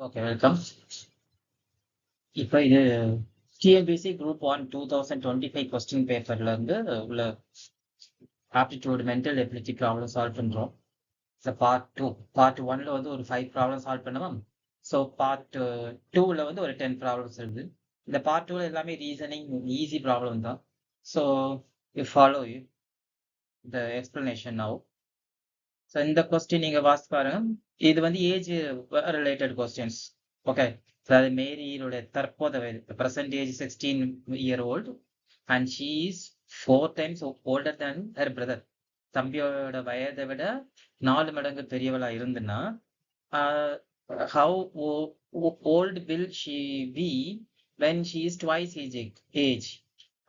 Okay, welcome. இப்போ இது TNPSC group 1 2025 question பேப்பர்ல இருந்து உள்ள aptitude mental ability problem solve பண்றோம். பார்ட் 1ல வந்து ஒரு 5 ப்ராப்ளம் சால்வ் பண்ணுவோம். ஸோ பார்ட் 2ல வந்து ஒரு 10 ப்ராப்ளம்ஸ் இருக்குது. இந்த பார்ட் 2ல எல்லாமே ரீசனிங் ஈஸி ப்ராப்ளம் தான். So you follow the explanation now. So இந்த கொஸ்டின் நீங்க வாசிச்சு பாருங்க. இது வந்து ஏஜ் ரிலேட்டட் கொஸ்டின்ஸ். ஓகே, அதாவது மேரியோட தற்போத வயது percentage 16-year-old and she is 4 times older than her brother. தம்பியோட வயதை விட 4 மடங்கு பெரியவளா இருந்துன்னா how old will she be when she is twice his age?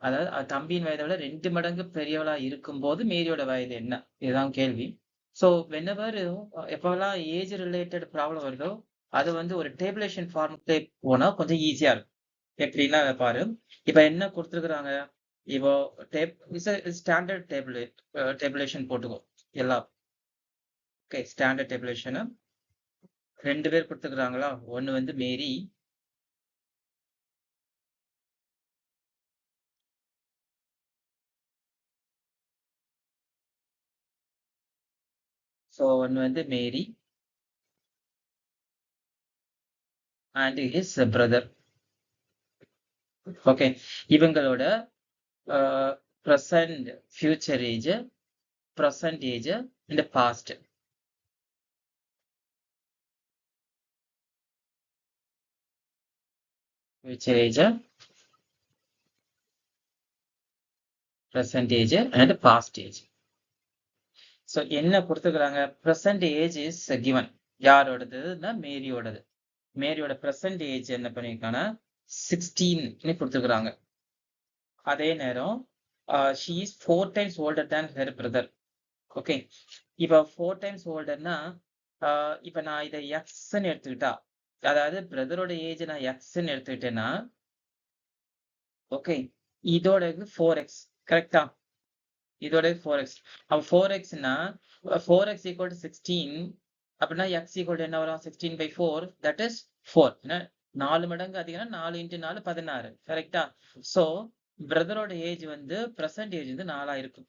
அதாவது தம்பியின் வயதை விட 2 மடங்கு பெரியவளா இருக்கும்போது மேரியோட வயது என்ன? இதுதான் கேள்வி. ஸோ வென்எவர் எப்போல்லாம் ஏஜ் ரிலேட்டட் ப்ராப்ளம் வருதோ அது வந்து ஒரு டேபிளேஷன் ஃபார்முக்கு போனா கொஞ்சம் ஈஸியா இருக்கும். எப்படின்னா பாரு, இப்ப என்ன கொடுத்துருக்குறாங்க, இப்போ ஸ்டாண்டர்ட் டேபிளேஷன் போட்டுக்கோ எல்லாம். ஓகே, ஸ்டாண்டர்ட் டேபிளேஷன் 2 பேர் கொடுத்துருக்குறாங்களா. ஒன்னு வந்து மேரி, ஸோ ஒன்னு வந்து Mary and his brother. Okay, இவங்களோட present, future age, present age and past. Future age, present age and past age. So என்ன கொடுத்துக்கிறாங்க, present age is given. யாரோடதுன்னா மேரியோடது. மேரியோட present age என்ன பண்ணிருக்காங்கன்னா 16 கொடுத்துக்கிறாங்க. அதே நேரம் she is 4 times older than her brother. Okay, இப்ப 4 times olderனா இப்ப நான் இதை எக்ஸ்ன்னு எடுத்துக்கிட்டா, அதாவது பிரதரோட ஏஜ் நான் எக்ஸ்ன்னு எடுத்துக்கிட்டேன்னா, ஓகே, இதோட 4x கரெக்டா, இதோட 4x. அப்ப 4xனா 4x equal to 16 அப்படின்னா x equal to என்ன வரும், 16/4, that is 4. 4 மடங்கு அதிகம்னா 4 × 4 16 கரெக்டா. சோ பிரதரோட ஏஜ் வந்து பிரசன்ட் ஏஜ் வந்து 4 இருக்கும்.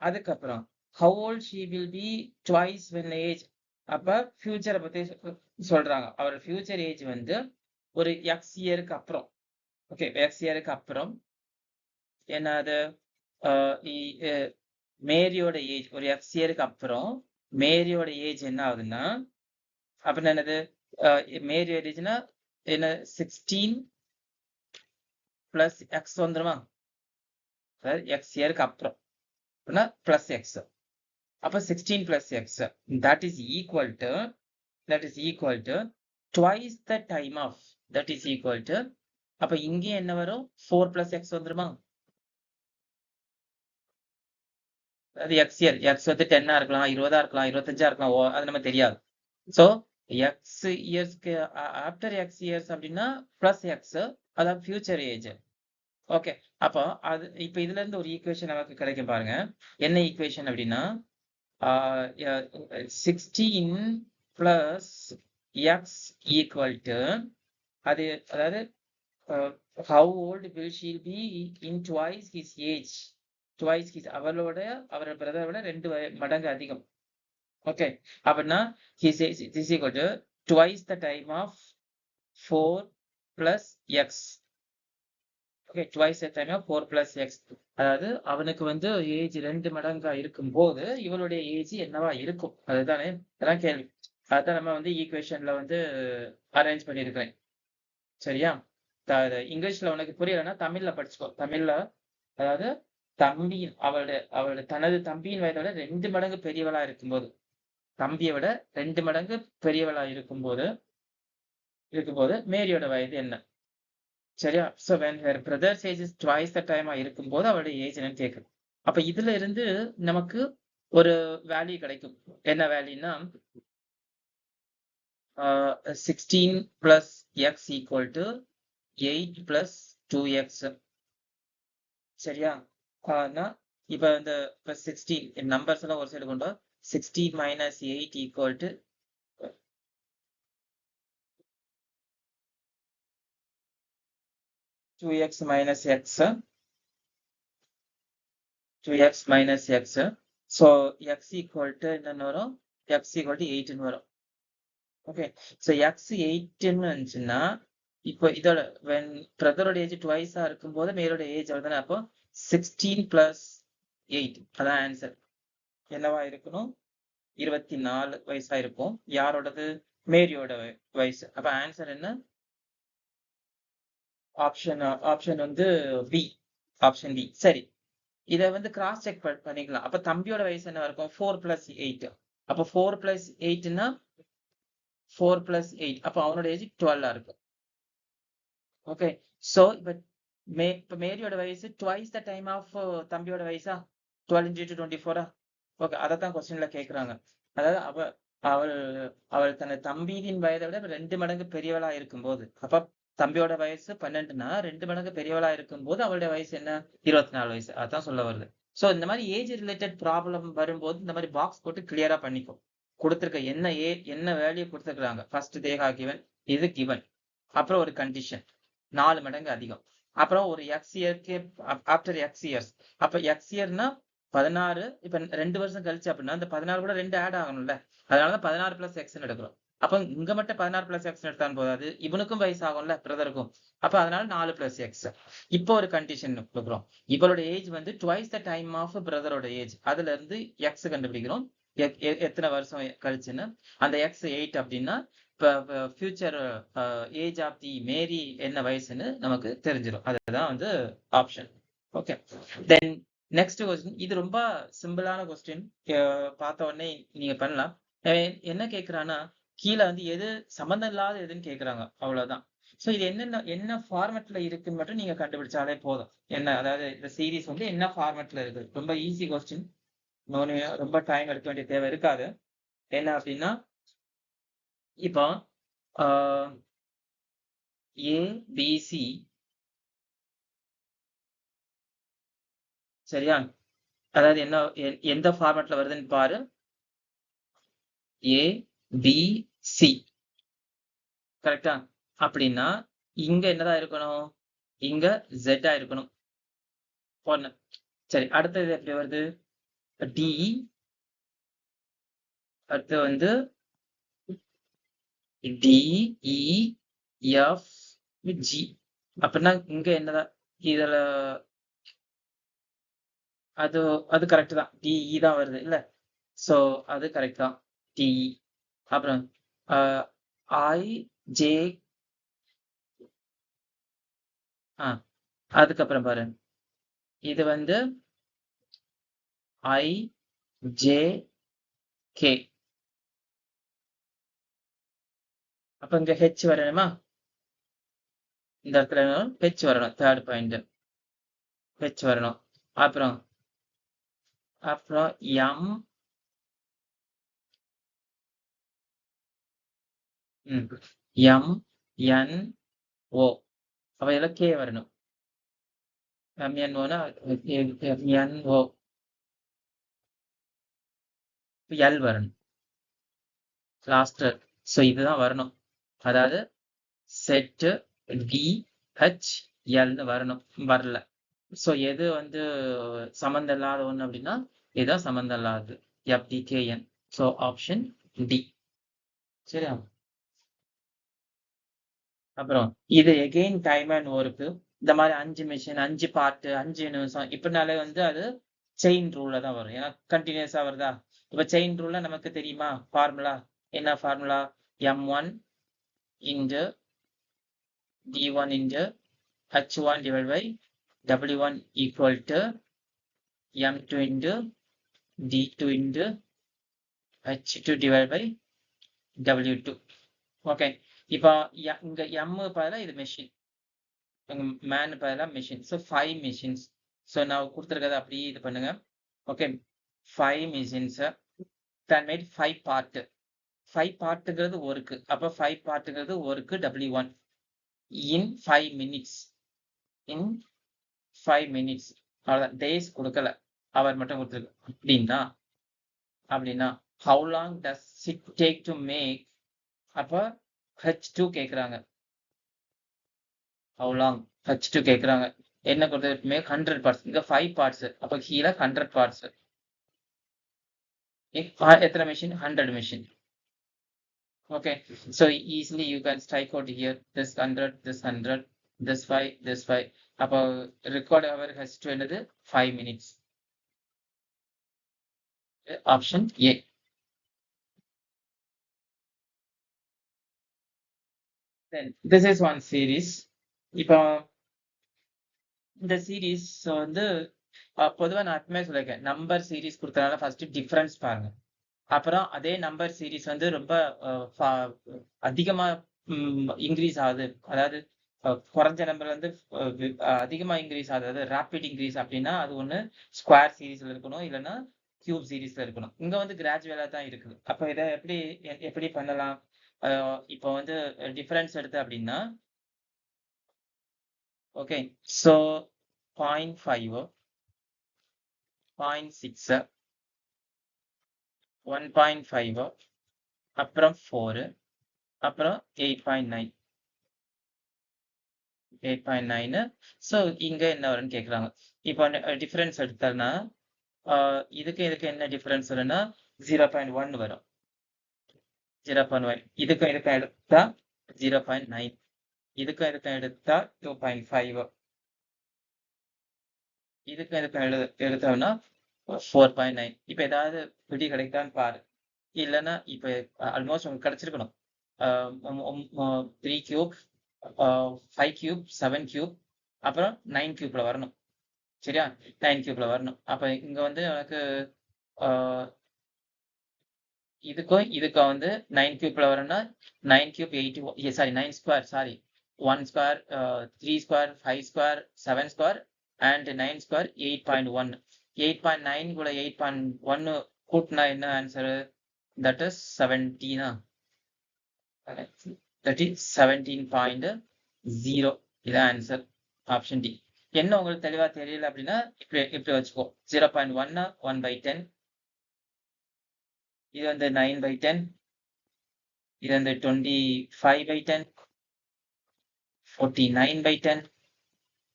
அதுக்கப்புறம் how old she will be twice when age, அப்ப ஃபியூச்சரை பத்தி சொல்றாங்க. அவர் ஃபியூச்சர் ஏஜ் வந்து ஒரு x இயருக்கு அப்புறம். ஓகே, x இயருக்கு அப்புறம் என்னது, மேரியோட ஏஜ் ஒரு x இயருக்கு அப்புறம் மேரியோட ஏஜ் என்ன ஆகுதுன்னா, அப்படின்னா என்னது, மேரியோட ஏஜ்னா என்ன, 16 + x வந்துருமா, x இயருக்கு அப்புறம் பிளஸ் x. அப்ப 16 + x that is equal to twice the time of, that is equal to, அப்ப இங்கே என்ன வரும், 4 + x வந்துருமா. அது x இயர், x வந்து 10 இருக்கலாம், 20 இருக்கலாம், 25 இருக்கலாம், அது நம்ம தெரியாது. சோ x இயர்ஸ்க்கு ஆஃப்டர் x இயர்ஸ் அப்படின்னா பிளஸ் x, அதான் ஃபியூச்சர் ஏஜ். ஓகே, அப்போ அது இப்ப இதுல இருந்து ஒரு ஈக்குவேஷன் நமக்கு கிடைக்கும் பாருங்க. என்ன ஈக்குவேஷன் அப்படின்னா 16 + x equal to, அது அதாவது how old will she be in twice his age, twice his, அவரோட பிரதரை விட 2 மடங்கு அதிகம். ஓகே, அப்படின்னா his age is equal to twice the time of 4 + x. Okay, twice the time of 4 + x. அதாவது அவனுக்கு வந்து ஏஜ் 2 மடங்கா இருக்கும்போது இவளுடைய ஏஜ் என்னவா இருக்கும், அதுதானே அதான் கேள்வி. அதான் நம்ம வந்து ஈக்குவேஷன்ல வந்து அரேஞ்ச் பண்ணியிருக்கிறேன். சரியா, இங்கிலீஷ்ல உனக்கு புரியலன்னா தமிழ்ல படிச்சுக்கோ. தமிழ்ல அதாவது தனது தம்பியின் வயதை விட 2 மடங்கு பெரியவளா இருக்கும்போது, தம்பியை விட 2 மடங்கு பெரியவளா இருக்கும்போது மேரியோட வயது என்ன. சரியா, so when her brother's age is twice the time இருக்கும்போது அவளுடைய ஏஜ் என்னன்னு கேக்குது. அப்ப இதுல இருந்து நமக்கு ஒரு வேல்யூ கிடைக்கும். என்ன வேல்யூன்னா 16 + x equal to 8 + 2x. சரியா, இப்ப இந்த 16 நம்பர்ஸ் எல்லாம் ஒரு சைடு கொண்டு 16 - 8 equal to 2x minus x 2x minus x. So x equal to என்னன்னு வரும்? x equal to 8 ன்னு வரும். ஓகே, ஸோ எக்ஸ் 8ன்னு இருந்துச்சுன்னா இப்போ இதோட when பிரதரோட ஏஜ் டுவைஸா இருக்கும்போது மேலோட ஏஜ் அவ்வளோதானே. அப்போ 16 plus 8 அதான் ஆன்சர். என்னவா இருக்கணும்? 24 வயசா இருக்கும். யாரோடது? மேரியோட வயசு. அப்ப ஆன்சர் என்ன? ஆப்ஷன் வந்து பி. Option B. சரி, இதை வந்து கிராஸ் செக் பண்ணிக்கலாம். அப்ப தம்பியோட வயசு என்ன இருக்கும்? 4 plus 8. அப்ப 4 plus 8ன்னா 4 plus 8. அப்ப அவனோட ஏஜ் 12 இருக்கும். ஓகே, சோ இப்ப மேரியோட வயசு ட்வைஸ் த டைம் ஆஃப் தம்பியோட வயசா? 12 into 24. ஓகே, அதைத்தான் கொஸ்டின்ல கேக்குறாங்க. அதாவது அவள் தன் தம்பியின் வயதை விட 2 மடங்கு பெரியவளா இருக்கும்போது, அப்ப தம்பியோட வயசு 12னா 2 மடங்கு பெரியவளா இருக்கும்போது அவளுடைய வயசு என்ன? 24 வயசு. அதான் சொல்ல வருது. சோ இந்த மாதிரி ஏஜ் ரிலேட்டட் ப்ராப்ளம் வரும்போது இந்த மாதிரி பாக்ஸ் போட்டு கிளியரா பண்ணிக்கும். கொடுத்திருக்க என்ன வேல்யூ கொடுத்துருக்காங்க. ஃபர்ஸ்ட் தேகா கிவன், இது கிவன், அப்புறம் ஒரு கண்டிஷன் 4 மடங்கு அதிகம், அப்புறம் ஒரு எக்ஸ் இயர்க்கு ஆஃப்டர் எக்ஸ் இயர்ஸ். அப்ப எக்ஸ் இயர்னா 16. இப்ப 2 வருஷம் கழிச்சு அப்படின்னா அந்த 16 கூட 2 ஆட் ஆகணும்ல. அதனாலதான் 16 plus x எடுக்கிறோம். அப்ப இங்க மட்டும் 16 plus x எடுத்தான் போதாது, இவனுக்கும் வயசு ஆகும்ல, பிரதருக்கும். அப்ப அதனால 4 plus x. இப்போ ஒரு கண்டிஷன் கொடுக்குறோம். இவளோட ஏஜ் வந்து ட்வைஸ் த டைம் ஆஃப் பிரதரோட ஏஜ். அதுல இருந்து எக்ஸ் கண்டுபிடிக்கிறோம், எத்தனை வருஷம் கழிச்சுன்னு. அந்த எக்ஸ் 8 அப்படின்னா இப்போ ஃபியூச்சர் ஏஜ் ஆஃப் தி மேரி என்ன வயசுன்னு நமக்கு தெரிஞ்சிடும். அதுதான் வந்து option. Okay, then next question. இது ரொம்ப சிம்பிளான கொஸ்டின், பார்த்த உடனே நீங்க பண்ணலாம். என்ன கேட்குறான்னா, கீழே வந்து எது சம்பந்தம் இல்லாத எதுன்னு கேட்குறாங்க, அவ்வளவுதான். ஸோ இது என்ன ஃபார்மேட்ல இருக்குன்னு மட்டும் நீங்க கண்டுபிடிச்சாலே போதும். என்ன, அதாவது இந்த சீரீஸ் வந்து என்ன ஃபார்மேட்ல இருக்கு. ரொம்ப ஈஸி கொஸ்டின், ரொம்ப டைம் எடுக்க வேண்டிய தேவை இருக்காது. என்ன அப்படின்னா, இப்போ ஏபிசி சரியா? அதாவது என்ன எந்த ஃபார்மேட்ல வருதுன்னு பாரு. ஏபிசி கரெக்டா? அப்படின்னா இங்க என்னதான் இருக்கணும்? இங்க Z இருக்கணும். ஒண்ணு. சரி, அடுத்தது எப்படி வருது? டி, அடுத்து வந்து DEF G. அப்படின்னா இங்க என்னதான்? இதுல அது கரெக்ட் தான். டிஇ தான் வருது இல்ல. சோ அது கரெக்ட் தான், டிஇ. அப்புறம் ஐஜே, அதுக்கப்புறம் பாரு, இது வந்து IJK. அப்ப இங்க ஹெச் வரணுமா? இந்த இடத்துல ஹெச் வரணும். தேர்ட் பாயிண்ட் ஹெச் வரணும். அப்புறம் MNO. அப்ப இதெல்லாம் கே வரணும். MNOனா MNO, எல் வரணும் லாஸ்ட். ஸோ இதுதான் வரணும். அதாவது செட் DHLன்னு வரணும், வரல. ஸோ எது வந்து சம்மந்தம் இல்லாத ஒண்ணு அப்படின்னா இதுதான் சம்மந்தம் இல்லாதது, FDKN. So option D. சரியா? அப்புறம் இது எகெயின் டைம் அண்ட் ஒர்க்கு. இந்த மாதிரி 5 மிஷின், 5 பார்ட், 5 நிமிஷம் இப்படினாலே வந்து அது செயின் ரூல்ல தான் வரும். ஏன்னா கண்டினியூஸா வருதா. இப்ப செயின் ரூல்ல நமக்கு தெரியுமா ஃபார்முலா? என்ன formula? M1 into D1 into H1 divided by W1 equal to M2 into D2 into H2 divided by W2. Okay, இப்போ இங்க M பதிலா இது மெஷின், மேன் பதிலா மெஷின். So 5 machines. ஸோ நான் கொடுத்துருக்கதை அப்படியே இது பண்ணுங்க. Okay, 5 machines can made 5 part. 5 பார்ட்டுங்கிறது ஒர்க்கு. அப்போ 5 பார்ட்டுங்கிறது work W1 in 5 minutes. In 5 minutes. அவ்வளோதான், டேஸ் கொடுக்கல, அவர் மட்டும் கொடுத்துருக்கு. அப்படின்னா how long does it take to make? அப்போ H2 கேட்குறாங்க. how long h2 கேக்குறாங்க என்ன கொடுத்து மேக் 100 parts இங்க 5 parts அப்ப கீழே 100 parts எத்தனை machine 100 machine okay so easily you can strike out here this 100 this 100 this 5 this 5 அப்போ record hour h2 என்னது 5 minutes option A then this is one series இப்போ இந்த சீரீஸ் வந்து பொதுவா நான் எப்பவுமே சொல்லியிருக்கேன் நம்பர் சீரீஸ் கொடுத்தனால ஃபர்ஸ்ட் டிஃபரன்ஸ் பாருங்க அப்புறம் அதே நம்பர் சீரீஸ் வந்து ரொம்ப அதிகமா இன்க்ரீஸ் ஆகுது அதாவது குறைஞ்ச நம்பர் வந்து அதிகமா இன்க்ரீஸ் ஆகுது ரேபிட் இன்க்ரீஸ் அப்படின்னா அது ஒண்ணு ஸ்கொயர் சீரீஸ்ல இருக்கணும் இல்லைன்னா கியூப் சீரீஸ்ல இருக்கணும் இங்க வந்து கிராஜுவலா தான் இருக்குது அப்ப இதை எப்படி பண்ணலாம் இப்போ வந்து டிஃபரன்ஸ் எடுத்து அப்படின்னா ஓகே ஸோ 0.5 0.6 1.5 அப்புறம் 4 அப்புறம் 8.9 8.9 ஸோ இங்க என்ன வரும்னு கேட்குறாங்க இப்போ டிஃபரன்ஸ் எடுத்தோம்னா இதுக்கு என்ன டிஃபரன்ஸ் வரும்னா 0.1 வரும் 0.1 இதுக்கும் எடுத்தா 0.9 இதுக்கும் எடுத்தா 2.5 இதுக்கும் எடுத்தோம்னா 4.9 இப்ப ஏதாவது பிடி கிடைக்கான்னு பாரு இல்லைன்னா இப்ப ஆல்மோஸ்ட் உங்களுக்கு கிடைச்சிருக்கணும் 3 கியூப் 5 கியூப் 7 கியூப் அப்புறம் 9 கியூப்ல வரணும் சரியா 9 கியூப்ல வரணும் அப்ப இங்க வந்து எனக்கு இதுக்கும் வந்து 9 கியூப்ல வரணும்னா 9 cube 80 sorry 9 square sorry 1 square 3 square 5 square 7 square and 9 square 8.1 8.9 கூட 8.1 கூட்டினா என்ன answer that is 17 that is 17.0 இதான் ஆன்சர் ஆப்ஷன் டி என்ன உங்களுக்கு தெளிவா தெரியல அப்படின்னா இப்படி வச்சுக்கோ 0.1 1/10 இது வந்து 9/10 இது வந்து 25/10 49/10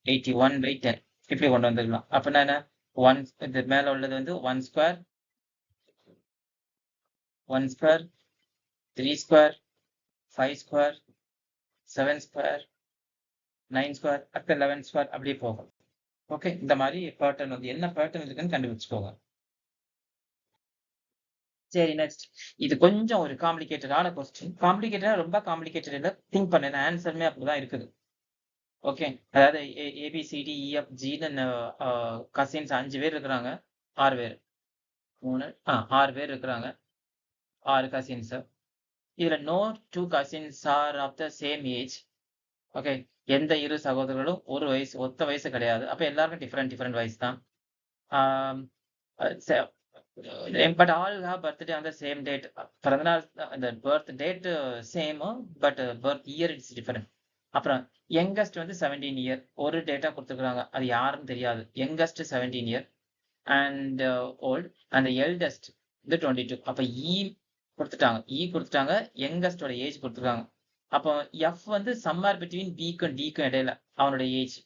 81/10 இப்படி கொண்டு வந்துடலாம் அப்படின்னா என்ன இது மேல உள்ளது வந்து 1 square 3 square 5 square 7 square 9 square அடுத்த 11 ஸ்கொயர் அப்படியே போகும் ஓகே இந்த மாதிரி பேட்டர்ன் வந்து என்ன பேட்டர்ன் இருக்குன்னு கண்டுபிடிச்சுக்கோங்க சரி நெக்ஸ்ட் இது கொஞ்சம் ஒரு காம்ப்ளிகேட்டடான கொஸ்டின் காம்ப்ளிகேட்டடா ரொம்ப காம்ப்ளிகேட்டட் இல்லை திங்க் பண்ண ஆன்சருமே அப்படிதான் இருக்குது ஓகே அதாவது ஏபிசிடி இஎஃப்ஜின்னு கசின்ஸ் 5 பேர் இருக்கிறாங்க 6 பேர் 6 பேர் இருக்கிறாங்க 6 கசின்ஸ் இதுல no 2 cousins are of the same age okay எந்த இரு சகோதரர்களும் ஒத்த வயசு கிடையாது அப்ப எல்லாருக்கும் டிஃப்ரெண்ட் வயசு தான் but all have birthday on the same date பிறந்தநாள் அந்த birth date same but birth year it's different அப்புறம் யங்கஸ்ட் வந்து 17 இயர் ஒரு டேட்டா கொடுத்துருக்காங்க அது யாருன்னு தெரியாது யங்கஸ்ட் 17 இயர் அண்ட் ஓல்ட் அந்த எல்டஸ்ட் வந்து 22 அப்ப கொடுத்துட்டாங்க யங்கஸ்டோட ஏஜ் கொடுத்துருக்காங்க அப்போ எஃப் வந்து சம்மர் பிட்வீன் பிக்கும் டிக்கும் இடையில அவனோட ஏஜ்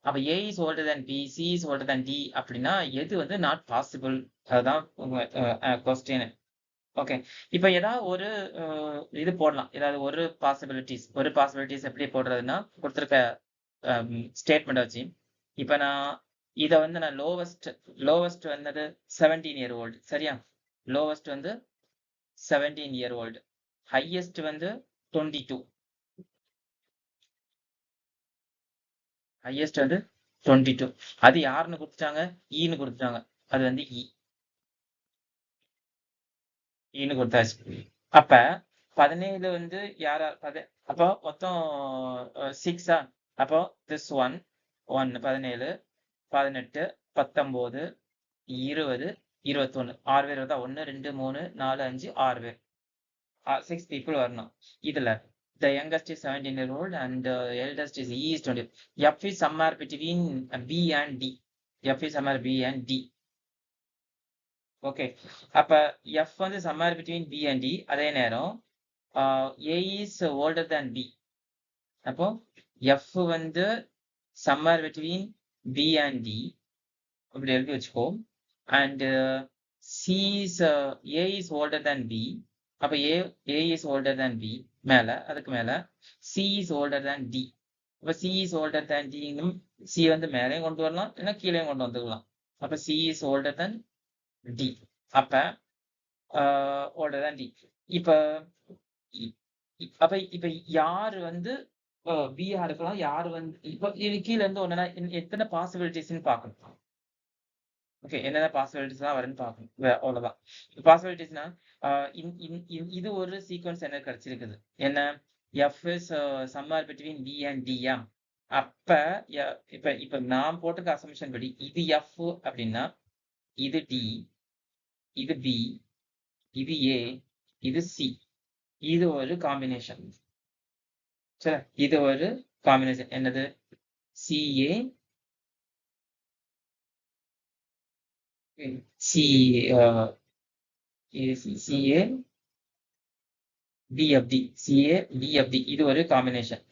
அப்ப A is older than B C is older than D அப்படின்னா எது வந்து நாட் பாசிபிள் அதுதான் கொஸ்டின் ஓகே இப்போ ஏதாவது ஒரு இது போடலாம் ஏதாவது ஒரு பாசிபிலிட்டிஸ் எப்படி போடுறதுன்னா கொடுத்துருக்க ஸ்டேட்மெண்ட் வச்சு இப்போ நான் இதை வந்து நான் லோவஸ்ட் வந்தது 17 இயர் ஓல்டு சரியா லோவஸ்ட் வந்து 17 இயர் ஓல்டு ஹையஸ்ட் வந்து 22 ஹையஸ்ட் வந்து 22 அது யாருன்னு கொடுத்துட்டாங்க ஈன்னு கொடுத்துட்டாங்க அது வந்து ஈன்னு கொடுத்தாச்சு அப்ப 17 வந்து யாரா அப்போ மொத்தம் 6 அப்போ திஸ் 1 17 18 19 20 21 6 பேர் வருதா 1 2 3 4 5 6 பேர் 6 people வரணும் இதுல the youngest is 17 year old and the eldest is E is 20 F is somewhere between B and D F is somewhere B and D okay அப்ப F வந்து somewhere between B and D அதே நேரம் A is older than B அப்போ F வந்து somewhere between B and D அப்படி எழுதி வச்சுக்கோ. And C is A is older than B. அப்ப A is older than B மேல அதுக்கு மேல C is older than D. அப்ப C is older than D னும் C வந்து மேலேயும் கொண்டு வரலாம் இல்லைன்னா கீழேயும் கொண்டு வந்துக்கலாம். அப்ப C is older than D. அப்ப older than D. இப்ப அப்ப இப்ப யாரு வந்து பிஆ இருக்கலாம், யாரு வந்து இப்ப இது கீழ இருந்து ஒண்ணுனா எத்தனை பாசிபிலிட்டிஸ்ன்னு பார்க்கணும். ஓகே, என்னென்ன பாசிபிலிட்டிஸ் தான் வரும்னு பார்க்கணும். அவ்வளவுதான். பாசிபிலிட்டிஸ்னா இது ஒரு சீக்வன்ஸ் எனக்கு கிடைச்சிருக்குது. என்ன F is summer between B and டியா. அப்ப இப்ப நான் போட்டிருக்க அசம்ஷன் படி இது எஃப் அப்படின்னா இது டி, இது பி, இது ஏ, இது சி. இது ஒரு காம்பினேஷன். சரி, இது ஒரு காம்பினேஷன். என்னது? CA CA TFT, CA TFT, இது ஒரு காம்பினேஷன்.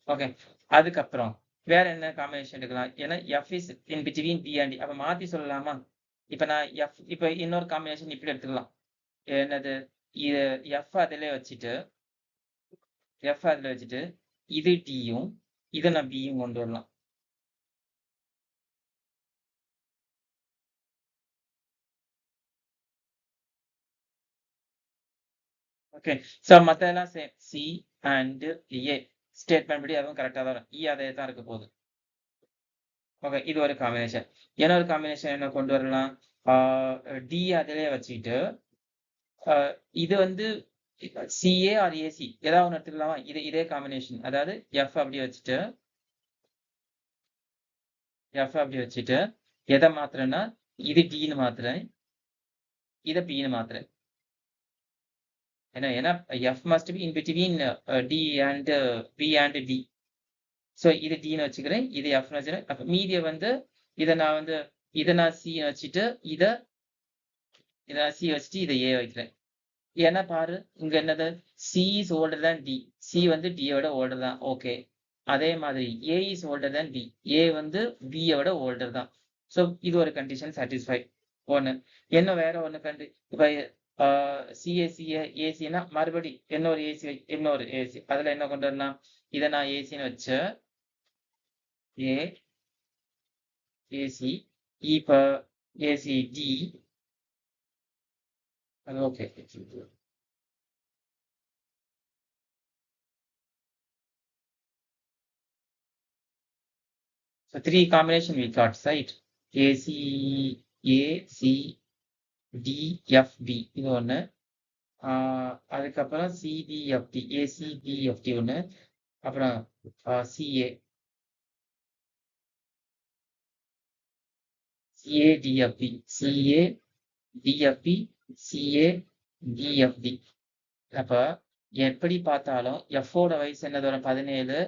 ஓகே, அதுக்கப்புறம் வேற என்ன காம்பினேஷன் எடுக்கலாம்? ஏன்னா F is in between B and D. அப்ப மாத்தி சொல்லலாமா? இப்ப நான் இப்ப இன்னொரு காம்பினேஷன் இப்படி எடுத்துக்கலாம். என்னது? இது எஃப் அதிலே வச்சுட்டு இது டியும் இதை நான் பியும் கொண்டு வரலாம். ஓகே, சோ மத்ததெல்லாம் same. C and A statement படி அதுவும் கரெக்டா தான் வரும். இ அதே தான் இருக்க போகுது. ஓகே, இது ஒரு காம்பினேஷன். இன்னொரு காம்பினேஷன் என்ன கொண்டு வரலாம்? டி அதிலே வச்சுக்கிட்டு இது வந்து சிஏ ஆர் ஏசி ஏதாவது ஒன்று எடுத்துக்கலாமா? இதே காம்பினேஷன். அதாவது எஃப் அப்படி வச்சுட்டு எதை மாத்திரன்னா இது டின்னு மாத்துறேன், இதை பின்னு மாத்துறேன். ஏன்னா F must be in between D and B and D. So இது டின்னு வச்சுக்கிறேன், இது எஃப்னு வச்சுக்கிறேன். அப்ப மீதியை வந்து இதை நான் சின்னு வச்சுட்டு இதை சி வச்சுட்டு இதை ஏ வைக்கிறேன். ஏன்னா பாரு இங்க என்னது? C is older than D. C வந்து டியோட ஓல்டர் தான். ஓகே, அதே மாதிரி ஏ இஸ் ஓல்டர் தேன் பி. ஏ வந்து பியோட ஓல்டர் தான். ஸோ இது ஒரு கண்டிஷன் சாட்டிஸ்ஃபை. ஒன்று என்ன வேற ஒன்று இப்ப ஏசினா மறுபடி இன்னொரு ஏசி அதுல என்ன கொண்டு வரலாம்? இதை நான் ஏசின்னு வச்ச ஏசி இப்ப AC D. Okay, so 3 combination we got, right? AC DFB இது ஒன்று. அதுக்கப்புறம் CDFD ACDFD ஒன்று. அப்புறம் CADFB CADFB. அப்ப எப்படி பார்த்தாலும் எஃபோட வயசு என்ன வரும்? 17.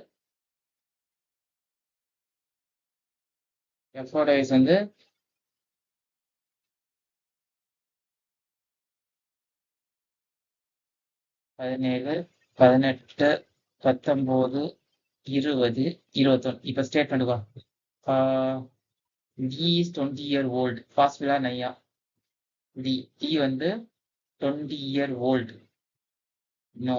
எஃபோட வயசு வந்து 17, 18, 19, 20, 21. இப்ப statement D is 20 year old. பாசிபிளா நையா? D வந்து 20 year old. No.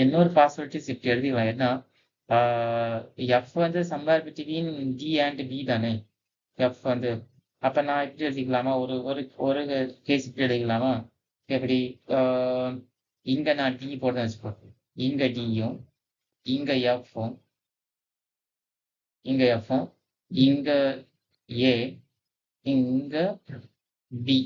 இன்னொரு பாசிபிலிட்டிஸ் இப்படி எழுதிவா. ஏன்னா எஃப் வந்து somewhere between D and B தானே எஃப் வந்து. அப்ப நான் இப்படி எழுதிக்கலாமா? ஒரு கேஸ் இப்படி எழுதிக்கலாமா? எப்படி? இங்க நான் டி போட்டு வச்சுக்கோ. இங்க டியும் இங்க எஃப்பும் இங்க எஃப்பும் இங்க ஏ இங்க பி.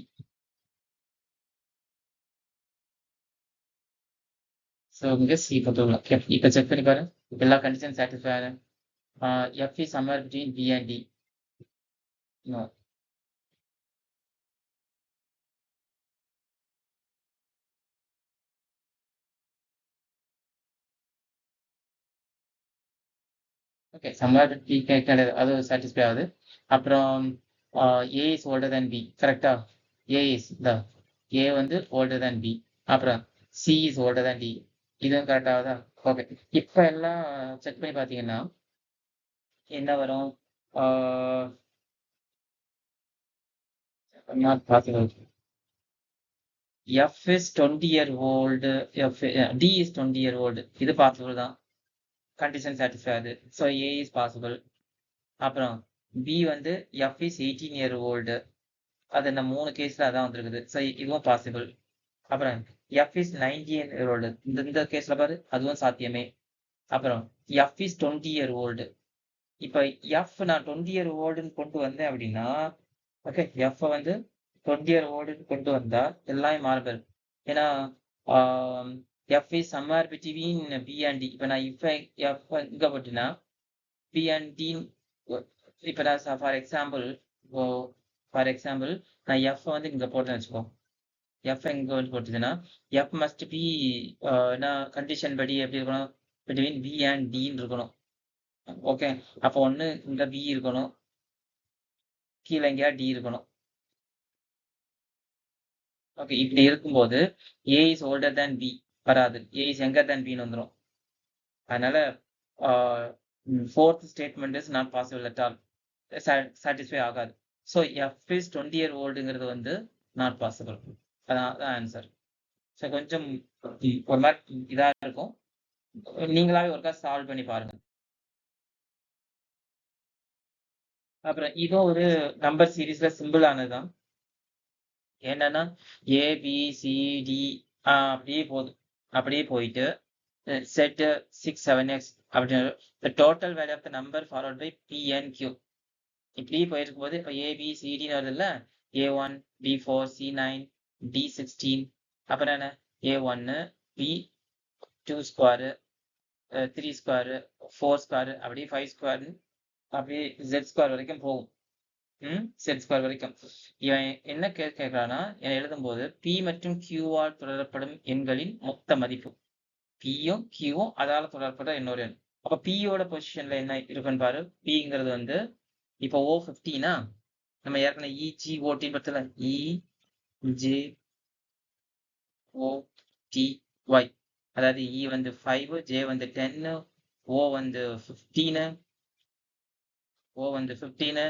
ஸோ இங்க சி போட்டுக்கலாம். இப்ப செக் பண்ணி பாரு, எல்லா கண்டிஷன் சாட்டிஸ்ஃபை ஆகுது. F is summer between B and D. No. Okay somewhere B கிடையாது, அது சாட்டிஸ்ஃபை ஆகுது. அப்புறம் A is older than B, கரெக்டா? ஏ இஸ் ஏ வந்து ஓல்டர் தேன் பி. அப்புறம் C is older than D, இதுவும் கரெக்ட் ஆகுதா? ஓகே, இப்போ எல்லாம் செக் பண்ணி பார்த்தீங்கன்னா என்ன வரும்? Not possible. F is 20 year old, D is 20 year old, இது பாசிபிள் தான், கண்டிஷன் சாட்டிஸ்ஃபை ஆகுது. So A is possible. அப்புறம் பி வந்து F is 18 year old, அது இந்த 3 கேஸ்ல அதான் வந்திருக்குது. ஸோ இதுவும் பாசிபிள். அப்புறம் F is 19 year old, இந்த கேஸ்ல பாரு, அதுவும் சாத்தியமே. அப்புறம் F is 20 year old. இப்போ F நான் 20 year oldன்னு கொண்டு வந்தேன் அப்படின்னா, ஓகே, F வந்து 20 year oldன்னு கொண்டு வந்தா எல்லாமே மாறுபடும். ஏன்னா F is somewhere between B and D. இப்போ நான் F இங்க போட்டேன்னா B and D, இப்போ நான் ஃபார் எக்ஸாம்பிள் நான் F வந்து இங்க போட்டேன்னு வச்சுக்கோ. F எங்க வந்து போட்டுதுன்னா F must be என்ன கண்டிஷன் படி எப்படி இருக்கணும்? பிட்வீன் B and Dன்னு இருக்கணும். ஓகே, அப்போ ஒன்று இங்க B இருக்கணும், கீழே எங்கேயா D இருக்கணும். ஓகே, இப்படி இருக்கும்போது A is older than B வராது, A is younger than Bன்னு வந்துடும். அதனால fourth statement is not possible at all, satisfy ஆகாது. ஸோ F is 20 year oldங்கிறது வந்து நாட் பாசிபிள். அதான் ஆன்சர். ஸோ கொஞ்சம் ஒரு மாதிரி இதாக இருக்கும், நீங்களாவே ஒருக்கா சால்வ் பண்ணி பாருங்க. அப்புறம் இதுவும் ஒரு நம்பர் சீரீஸ்ல சிம்பிள் ஆனதுதான். என்னன்னா ABCD அப்படியே போயிட்டு செட் 6 7x அப்படின்னு the total value of the number followed by P and Q இப்படியே போயிருக்கும் போது இப்போ ABCD வருது இல்ல, A1 B4 C9 D16, அப்புறம் என்ன A1 B2 square 3 square 4 square அப்படியே 5 ஸ்கொயர் அப்படியே Z ஸ்கொயர் வரைக்கும் போகும். Z ஸ்கொயர் வரைக்கும். இவன் என்ன கேட்கிறான்னா, எழுதும்போது P மற்றும் Qவால் தொடரப்படும் எண்களின் மொத்த மதிப்பு. Pயும் Qவும் அதால தொடரப்பட்ட இன்னொரு எண். அப்ப Pயோட பொசிஷன்ல என்ன இருக்குன்னு பாரு. Pங்கிறது வந்து இப்போ O15னா நம்ம ஏற்கனவே EGOT பத்தில EJOTY, அதாவது E வந்து 5, J வந்து 10, O வந்து 15,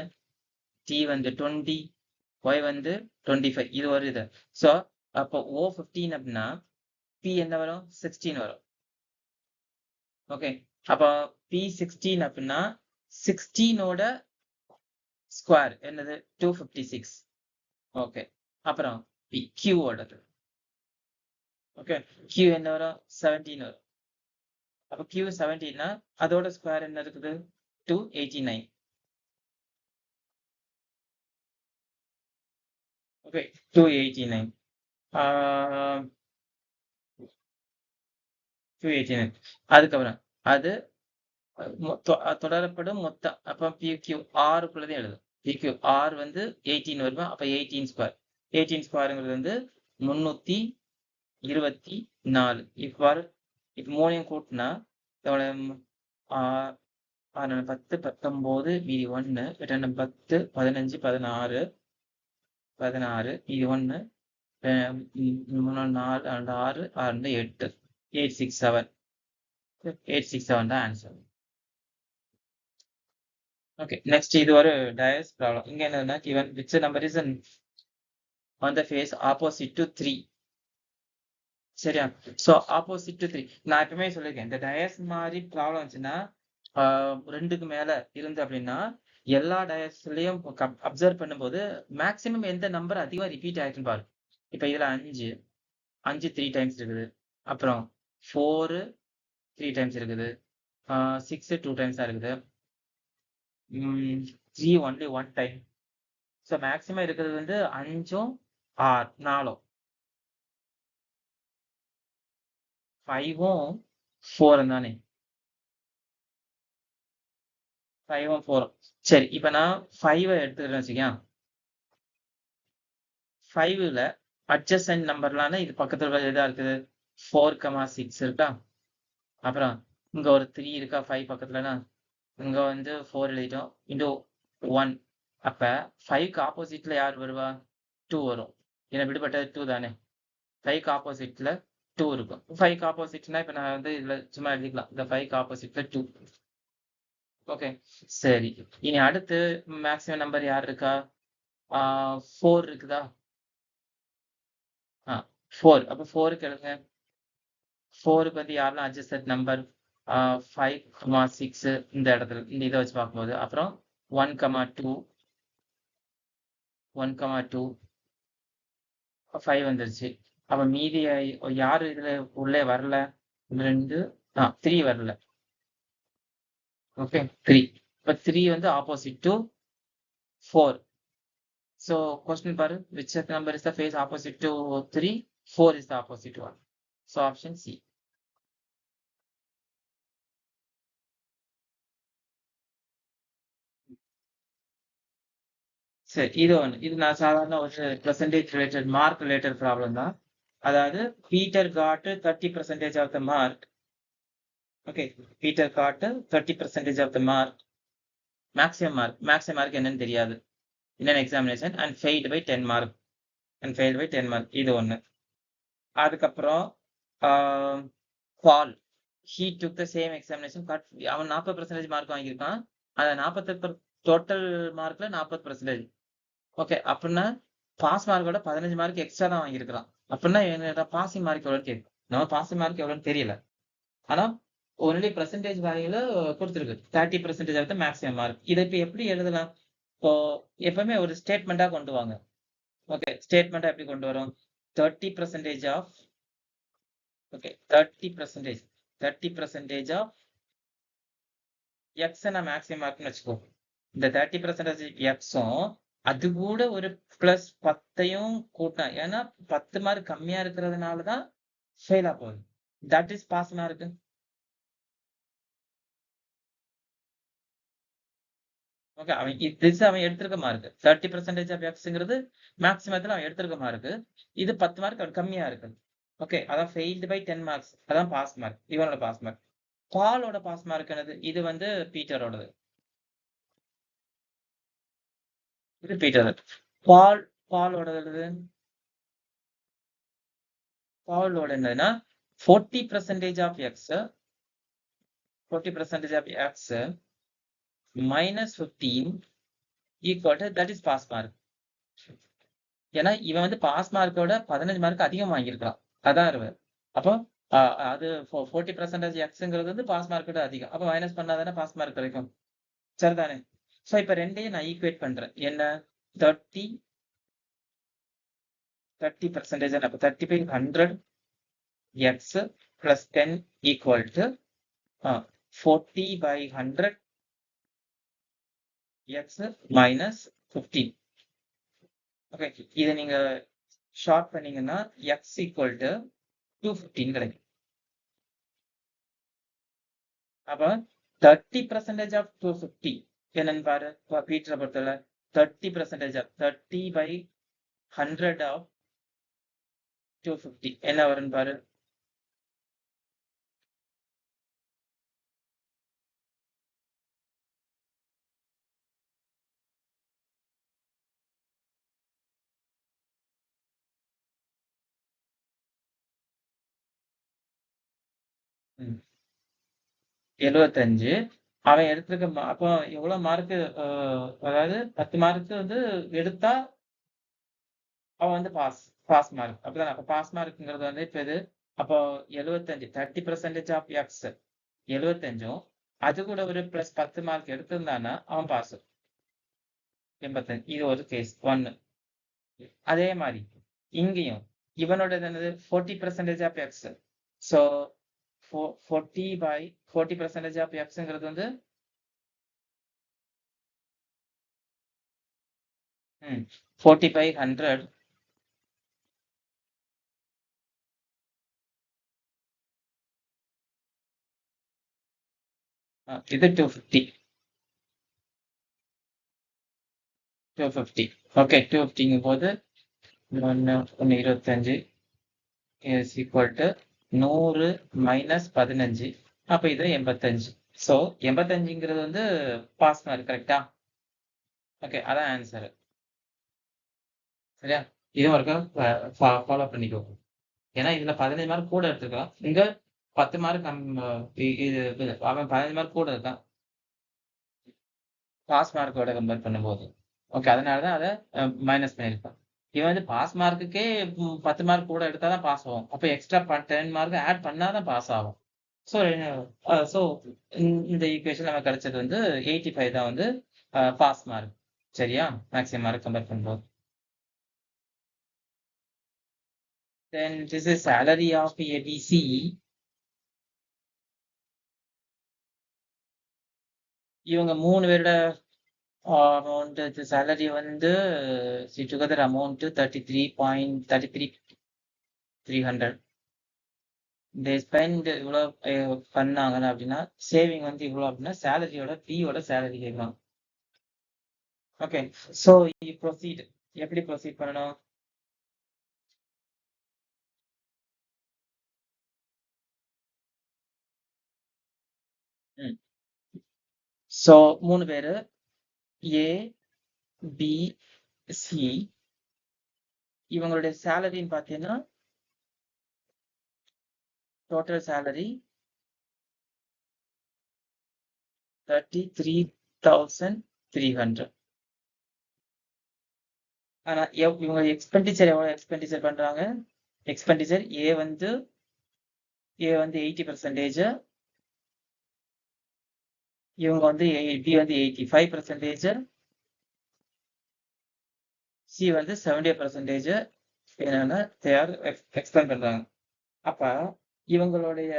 T வந்து 20, Y வந்து 25, இது வருது. ஸோ அப்போ O15 அப்படின்னா P என்ன வரும்? 16 வரும். ஓகே, அப்போ P16 அப்படின்னா 16ஓட ஸ்கொயர் என்னது? 256. ஓகே, அப்புறம் Qவோடது. ஓகே, Q என்ன வரும்? 17 வரும். அப்போ Q 17னா அதோட ஸ்கொயர் என்ன இருக்குது? 289. ஓகே, 289. 289. அதுக்கப்புறம் அது தொடரப்படும் மொத்தம். அப்போ PQ ஆறுக்குள்ளதே எழுதும். PQ R வந்து 18 வருமா? அப்போ 18 ஸ்கொயர். 18 ஸ்கொயருங்கிறது வந்து 324. இவ்வாறு இப்போ மூணையும் கூட்டினா எவ்வளோ? 10 19 மீதி 1 10 15 16 மீதி 1 4 6 6 8 867. 867 தான் ஆன்சர். ஓகே, நெக்ஸ்ட் இது ஒரு டயஸ் ப்ராப்ளம். இங்க என்னன்னா given which number is on the face opposite to 3. சரியா? ஸோ ஆப்போசிட் டு 3 நான் எப்பவுமே சொல்லியிருக்கேன், இந்த டயஸ் மாதிரி ப்ராப்ளம் வந்துச்சுன்னா 2க்கு மேல இருந்து அப்படின்னா எல்லா டயஸ்லயும் அப்சர்வ் பண்ணும்போது மேக்சிமம் எந்த நம்பர் அதிகமாக ரிப்பீட் ஆயிருக்குன்னு பாரு. இப்போ இதுல 5 3 டைம்ஸ் இருக்குது, அப்புறம் 4 3 டைம்ஸ் இருக்குது, 6 2 டைம்ஸ் தான் இருக்குது, 3 ஒன்லி 1 டைம். ஸோ மேக்சிமம் இருக்கிறது வந்து 5ம் 4ம் 5ம் 4ம் தானே? 5ம் 4ம். சரி, இப்போ நான் 5 எடுத்துக்கிறேன்னு வச்சுக்கேன். 5ல அட்ஜசன்ட் நம்பர்லான இது பக்கத்துல எதா இருக்குது? 4, 6 இருக்கா? அப்புறம் இங்க ஒரு 3 இருக்கா 5 பக்கத்துலனா? இங்க வந்து 4 எழுதிட்டோம் இன்டூ 1. அப்ப 5க்கு ஆப்போசிட்ல யார் வருவா? 2 வரும். ஏன்னா விடுபட்டது 2 தானே. 5க்கு ஆப்போசிட்ல 2 இருக்கும். 5க்கு ஆப்போசிட்னா இப்ப நான் வந்து இதுல சும்மா எழுதிக்கலாம். இந்த 5க்கு ஆப்போசிட்ல 2. ஓகே, சரி. இனி அடுத்து மேக்ஸிமம் நம்பர் யார் இருக்கா? 4 இருக்குதா? 4. அப்ப 4க்கு எழுதுங்க. 4க்கு வந்து யாரெல்லாம் அட்ஜஸ்டட் நம்பர்? 5, 6 இந்த இடத்துல இந்த இதை வச்சு பார்க்கும்போது, அப்புறம் 1, 2 1, 2 5 வந்துருச்சு. அப்ப மீதி யாரு இதுல உள்ளே வரல? 2 3 வரல. ஓகே, 3. இப்ப 3 வந்து ஆப்போசிட் டு 4. So question பாரு, which number is the face opposite to 3? 4 is the opposite one. So option C. சரி, இது ஒன்று. இது நான் சாதாரண ஒரு percentage related mark related problem தான். அதாவது Peter got 30% of the mark. Okay, Peter got 30% of the mark. Maximum mark என்னன்னு தெரியாது in an examination and failed by 10 mark. இது ஒன்று. அதுக்கப்புறம் பால் he took the same examination but அவன் 40% mark வாங்கியிருக்கான். அந்த 40 total மார்க்ல 40%. Okay, அப்படின்னா பாஸ் மார்க்கோட 15 மார்க் எக்ஸ்ட்ரா தான் வாங்கியிருக்கிறான். அப்படின்னா என்னோட பாசிங் மார்க் எவ்வளோன்னு கேட்கும். நம்ம பாசிங் மார்க் எவ்வளோன்னு தெரியல, ஆனா ஒன்லி பெர்சன்டேஜ் வேல்யூல கொடுத்துருக்கு 30% ஆஃப் த மேக்ஸிமம் மார்க். இதை இப்போ எப்படி எழுதலாம்? இப்போ எப்பவுமே ஒரு ஸ்டேட்மெண்டா கொண்டு வாங்க. ஓகே, ஸ்டேட்மெண்டா எப்படி கொண்டு வரும்? 30% ஆஃப் ஓகே 30% ஆஃப் எக்ஸ் நான் மேக்ஸிமம் மார்க்னு வச்சுக்கோ. இந்த 30% எக்ஸும் அது கூட ஒரு பிளஸ் 10ஐயும் கூட்டினா, ஏன்னா 10 மார்க் கம்மியா இருக்கிறதுனால தான் ஃபெயிலா போகுது. That is pass mark. Okay, அவன் எடுத்திருக்க மார்க் 30% ஆஃப் எக்ஸ்ங்கிறது மேக்ஸிமத்துல அவன் எடுத்திருக்க மார்க். இது 10 மார்க் அவன் கம்மியா இருக்கு. ஓகே, அதான் ஃபெயில்டு பை 10 மார்க்ஸ். அதான் பாஸ் மார்க், இவனோட பாஸ் மார்க். பாலோட பாஸ் மார்க் என்னது? இது வந்து பீட்டரோடது. இது பீட்டர். பாலோட என்னதுன்னா 40% of X minus 15 equal to that is pass mark. ஏன்னா இவன் வந்து பாஸ் மார்க்கோட 15 மார்க் அதிகம் வாங்கியிருக்கான். அதான் இருவர். அப்போ அது 40% எக்ஸ்ங்கிறது வந்து பாஸ் மார்க்கோட அதிகம். அப்போ மைனஸ் பண்ணாதானே பாஸ் மார்க் கிடைக்கும். சரிதானே? ஸோ இப்போ ரெண்டையும் நான் ஈக்குவேட் பண்றேன். என்ன? 30% அப்போ 30/100 X plus 10 equal to 40/100 X minus 15. Okay, இதை நீங்க ஷார்ட் பண்ணீங்கன்னா எக்ஸ் equal to 215 கிடைக்கும். அப்ப 30% ஆஃப் 250 என்னன்னு பாரு. பீட்டரை பொறுத்தவரை 30% ஆஃப் 30/100 ஆஃப் 250 என்ன வரும்னு பாரு. ம். 75. அவன் எடுத்திருக்க அப்போ எவ்வளவு மார்க்? அதாவது 10 மார்க் வந்து எடுத்தா அவன் வந்து பாஸ் மார்க். அப்படிதான். அப்ப பாஸ் மார்க்ங்கிறது வந்து இப்ப இது. அப்போ 75 30% ஆஃப் எக்ஸ் 75ம் அது கூட ஒரு பிளஸ் 10 மார்க் எடுத்திருந்தானா அவன் பாஸ். 85. இது ஒரு கேஸ் 1. அதே மாதிரி இங்கேயும் இவனோட என்னது 40% ஆஃப் எக்ஸ். ஸோ 40% ஆஃப் எக்ஸ்ங்கிறது வந்து 40/100 இது 250. ஓகே, 250ங்கும் போது 25 is equal to 100 minus 15. அப்ப இது 85. ஸோ 85ங்கிறது வந்து பாஸ் மார்க் கரெக்டா? ஓகே, அதான் ஆன்சர். சரியா? இதுவும் ஒருக்கா ஃபாலோ பண்ணிக்கோ. ஏன்னா இதுல 15 மார்க் கூட எடுத்துக்கலாம். இங்க 10 மார்க் இது அவன் 15 மார்க் கூட இருக்கான். பாஸ் மார்க்கோட கம்பேர் பண்ணும்போது. ஓகே, அதனால தான் அத மைனஸ் பண்ணியிருக்கான். இவன் வந்து பாஸ் மார்க்குக்கே 10 மார்க் கூட எடுத்தா தான் பாஸ் ஆகும். அப்ப எக்ஸ்ட்ரா 10 மார்க் ஆட் பண்ணா தான் பாஸ் ஆகும். ஸோ ஸோ இந்த ஈக்குவேஷன் நமக்கு கிடைச்சது வந்து 85 தான் வந்து பாஸ் மார்க். சரியா? மேக்ஸிமம் மார்க் கம்பேர் பண்ணும்போது. Then this is salary of ABC. இவங்க 3 பேரோட அமௌண்ட் சேலரி வந்து டுகெதர் அமௌண்ட் 33.300. தே ஸ்பெண்ட் இவ்வளோ பண்ணாங்க அப்படின்னா சேவிங் வந்து இவ்வளோ அப்படின்னா சேலரியோட பியோட சேலரி கேட்கலாம். ஓகே, ஸோ ப்ரொசீட் எப்படி ப்ரொசீட் பண்ணணும்? ஸோ 3 பேரு ஏ பி சி, இவங்களுடைய சேலரின்னு பார்த்தீங்கன்னா டோட்டல் சேலரி 33,300. ஆனா இவங்க எக்ஸ்பெண்டிச்சர் எவ்வளோ எக்ஸ்பெண்டிச்சர் பண்றாங்க? எக்ஸ்பெண்டிச்சர் ஏ வந்து 80%, இவங்க வந்து பி வந்து 85%, சி வந்து 70% என்னன்னா தேர் எக்ஸ்பெண்ட் பண்றாங்க. அப்ப இவங்களுடைய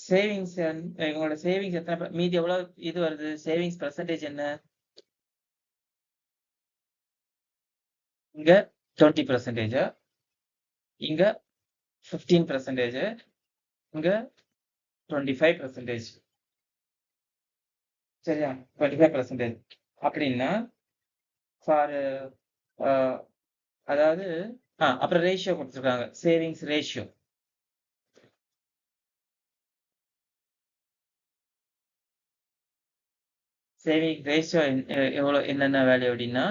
சேவிங்ஸ் இவங்களோட சேவிங்ஸ் எத்தனை மீதி எவ்வளவு இது வருது? சேவிங்ஸ் பெர்சன்டேஜ் என்ன? இங்க 20%, இங்க 15%, இங்க 25%. சரியா? 25%. அப்படின்னா ஃபார் அதாவது அப்புறம் ரேஷியோ கொடுத்துருக்காங்க, சேவிங்ஸ் ரேஷியோ. சேவிங் ரேஷியோ எவ்வளோ என்னென்ன வேல்யூ அப்படின்னா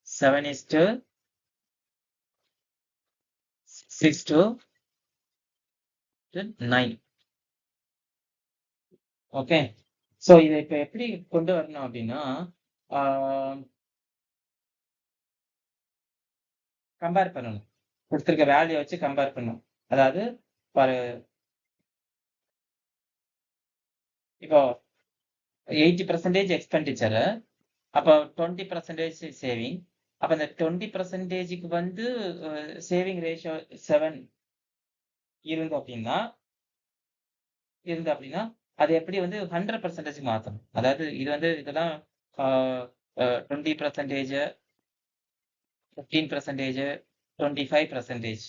7:6:9. ஓகே, ஸோ இதை இப்போ எப்படி கொண்டு வரணும் அப்படின்னா கம்பேர் பண்ணணும். கொடுத்துருக்க வேல்யூ வச்சு கம்பேர் பண்ணணும். அதாவது இப்போ 80% எக்ஸ்பெண்டிச்சரு, அப்போ 20% சேவிங். அப்போ இந்த 20%க்கு வந்து சேவிங் ரேஷியோ 7 இருந்து அப்படின்னா அது எப்படி வந்து 100% மாற்றணும். அதாவது இது வந்து இதெல்லாம் 20%, 15%, 25%.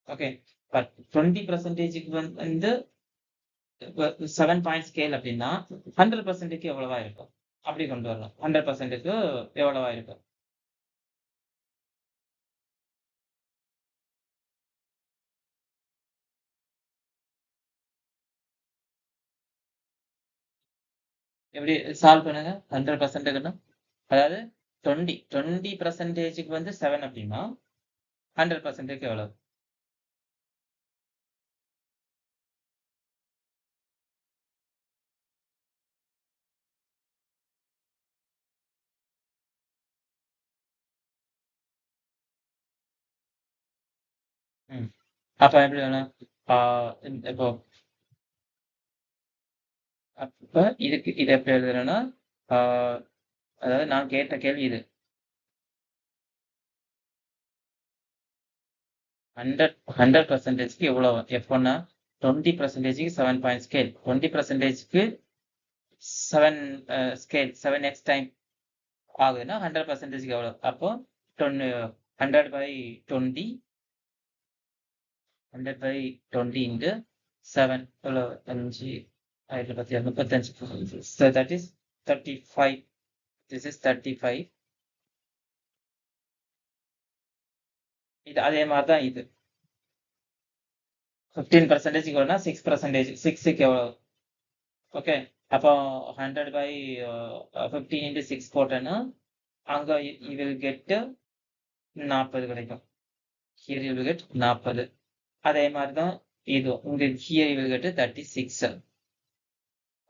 ஓகே, பட் 20%க்கு வந்து 7 பாயிண்ட் ஸ்கேல் அப்படின்னா 100%க்கு எவ்வளவா இருக்கும்? அப்படி கொண்டு வரலாம். 100%க்கு எவ்வளவா இருக்கும்? எப்படி சால்வ் பண்ணுங்க? 100%க்குன்னா அதாவது 20%க்கு வந்து 7 அப்படின்னா 100%க்கு எவ்வளவு? அப்ப எப்படி வேணும்? இப்போ அப்ப இதுக்கு இதை எப்படி எழுதுறேன்னா அதாவது நான் கேட்ட கேள்வி இது 100%க்கு எவ்வளவு? எப்போன்னா 20%க்கு 7 பாயிண்ட் ஸ்கேல், 20%க்கு 7 ஸ்கேல் 7x டைம் ஆகுதுன்னா 100%க்கு எவ்வளவு? அப்போ 100/20 into 7 எவ்வளவு? 5 35. So that is 35. This is 35. இது அதே மாதிரி தான் இது. 15% equal 6%. 6க்கு எவ்வளவு? ஓகே, அப்போ 100 by 15 into 6 போட்டேன்னா அங்க you will get 40 கிடைக்கும். Here you will get 40. அதே மாதிரி தான் இது உங்க here you will get 36.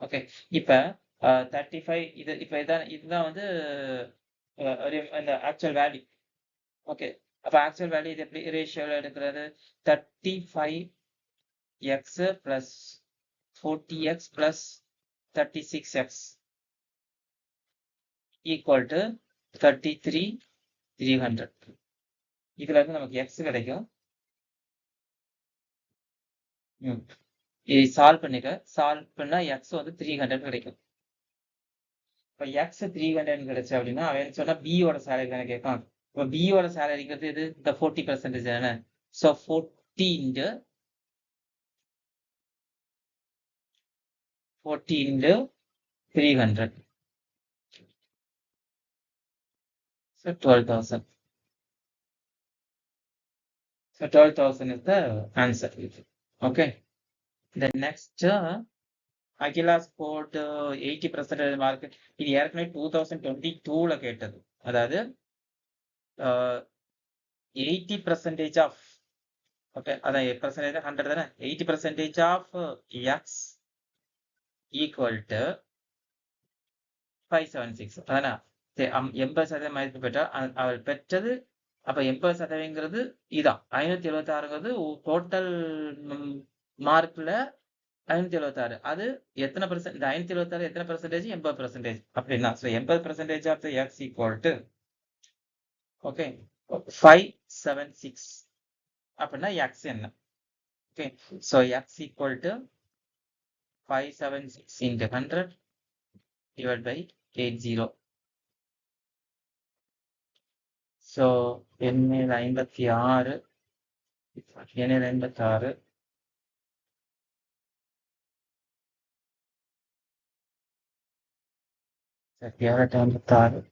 Okay, இப்ப 35 இது இப்ப இதுதான் வந்து இந்த ஆக்சுவல் வேல்யூ. ஓகே, அப்ப ஆக்சுவல் வேல்யூ இது எப்படி ரேஷியோல எடுக்கிறது? 35x plus 40x plus 36x equal to 33,300. இதுல இருந்து நமக்கு x கிடைக்கும். இது சால்வ் பண்ணிக்க, சால்வ் பண்ணா x வந்து 300 கிடைக்கும். இப்ப x 300 கிடைச்சு அப்படின்னா அவன் சொன்னா b ஓட சேலரி தானே கேட்பான். இப்ப b ஓட சேலரிங்கிறது இது இந்த 40% தானே. So 40 into 300. So 12,000. So 12,000 is the answer. Okay. The next, Akhila scored 80% mark. இது ஏற்கனவே 2022ல கேட்டது. அதாவது 80% of, okay, அதான் 8% 100 தானே. 80% of x equal to 576. அதானா 80% மதிப்பு பெற்றால் அவள் பெற்றது. அப்ப 80%ங்கிறது இதான் 576ங்கிறது டோட்டல் மார்க்ல 576. அது எத்தனை பெர்சென்ட்? இந்த 576 எத்தனை பெர்சென்டேஜ்? 80% அப்படின்னா. So 80% of the X equal to okay 576 அப்படின்னா எக்ஸ் என்ன? Okay, so X equal to 576 into 100 divided by 80. So எண்ணில் 56 எண்ணில் 86 7 56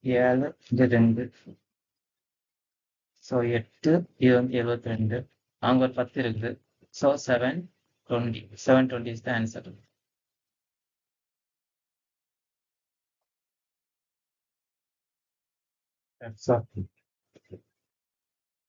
7 இது 2. ஸோ 8 இது வந்து 72. அங்க ஒரு 10 இருக்குது. So 720. 720 is the answer. That's all.